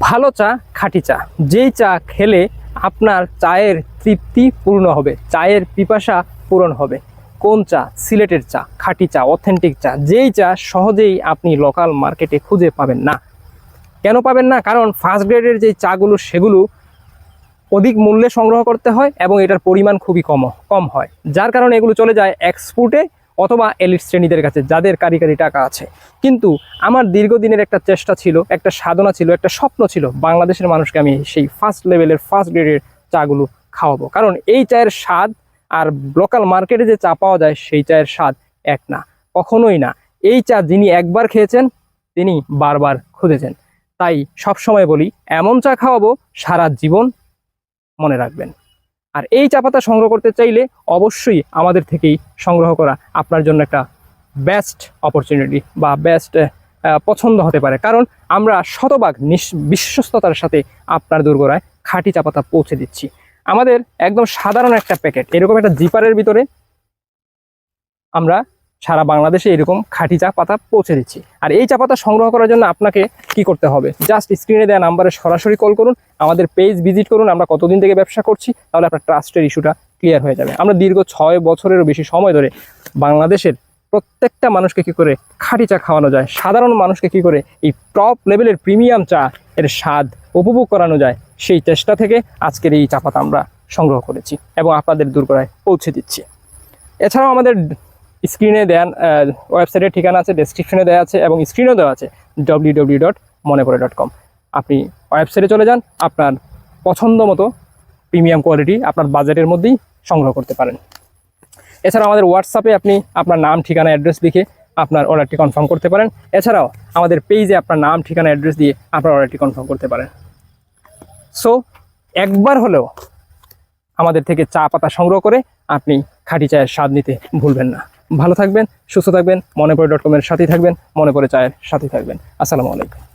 ভালো চা, খাঁটি চা, যেই চা খেলে আপনার চায়ের তৃপ্তি পূর্ণ হবে, চায়ের পিপাসা পূরণ হবে। কোন চা? সিলেটের চা, খাঁটি চা, অথেন্টিক চা, যেই চা সহজেই আপনি লোকাল মার্কেটে খুঁজে পাবেন না। কেন পাবেন না? কারণ ফার্স্ট গ্রেডের যে চাগুলো সেগুলো অধিক মূল্যে সংগ্রহ করতে হয় এবং এটার পরিমাণ খুবই কম হয়, যার কারণে এগুলো চলে যায় এক্সপোর্টে অথবা এলিট শ্রেণীদের কাছে, যাদের কারিগরি টাকা আছে। কিন্তু আমার দীর্ঘদিনের একটা চেষ্টা ছিল, একটা সাধনা ছিল, একটা স্বপ্ন ছিল, বাংলাদেশের মানুষকে আমি সেই ফার্স্ট লেভেলের ফার্স্ট গ্রেডের চাগুলো খাওয়াবো। কারণ এই চায়ের স্বাদ আর লোকাল মার্কেটে যে চা পাওয়া যায় সেই চায়ের স্বাদ এক না, কখনোই না। এই চা যিনি একবার খেয়েছেন তিনি বারবার খুঁজেছেন। তাই সবসময় বলি, এমন চা খাওয়াবো সারা জীবন মনে রাখবেন। আর এই চা পাতা সংগ্রহ করতে চাইলে অবশ্যই আমাদের থেকেই সংগ্রহ করা আপনার জন্য একটা বেস্ট অপরচুনিটি বা বেস্ট পছন্দ হতে পারে। কারণ আমরা শতভাগ বিশ্বস্ততার সাথে আপনার দোরগোড়ায় খাঁটি চা পাতা পৌঁছে দিচ্ছি। আমাদের একদম সাধারণ একটা প্যাকেট, এরকম একটা জিপারের ভিতরে আমরা সারা বাংলাদেশে এরকম খাঁটি চা পাতা পৌঁছে দিচ্ছি। আর এই চা পাতা সংগ্রহ করার জন্য আপনাকে কি করতে হবে? জাস্ট স্ক্রিনে দেওয়া নাম্বারে সরাসরি কল করুন, আমাদের পেজ ভিজিট করুন, আমরা কতদিন থেকে ব্যবসা করছি, তাহলে আপনার ট্রাস্টের ইস্যুটা ক্লিয়ার হয়ে যাবে। আমরা দীর্ঘ 6 বছরেরও বেশি সময় ধরে বাংলাদেশের প্রত্যেকটা মানুষকে কি করে খাঁটি চা খাওয়ানো যায়, সাধারণ মানুষকে কি করে এই টপ লেভেলের প্রিমিয়াম চা এর স্বাদ উপভোগ করানো যায়, সেই চেষ্টা থেকে আজকের এই চা পাতা আমরা সংগ্রহ করেছি এবং আপনাদের দোরগোড়ায় পৌঁছে দিচ্ছি। এছাড়াও আমাদের স্ক্রিনে দেন ওয়েবসাইটের ঠিকানা আছে, ডেসক্রিপশনে দেওয়া আছে এবং স্ক্রিনেও দেওয়া আছে www.monepore.com। আপনি ওয়েবসাইটে চলে যান, আপনার পছন্দ মতো প্রিমিয়াম কোয়ালিটি আপনার বাজেটের মধ্যেই সংগ্রহ করতে পারেন। এছাড়াও আমাদের হোয়াটসঅ্যাপে আপনি আপনার নাম, ঠিকানা, অ্যাড্রেস লিখে আপনার অর্ডারটি কনফার্ম করতে পারেন। এছাড়াও আমাদের পেজে আপনার নাম, ঠিকানা, অ্যাড্রেস দিয়ে আপনার অর্ডারটি কনফার্ম করতে পারেন। সো একবার হলেও আমাদের থেকে চা পাতা সংগ্রহ করে আপনি খাঁটি চায়ের স্বাদ নিতে ভুলবেন না। ভালো থাকবেন, সুস্থ থাকবেন, মনেপরে.com এর সাথেই থাকবেন, মনে পড়ে চায়ের সাথেই থাকবেন। আসসালামু আলাইকুম।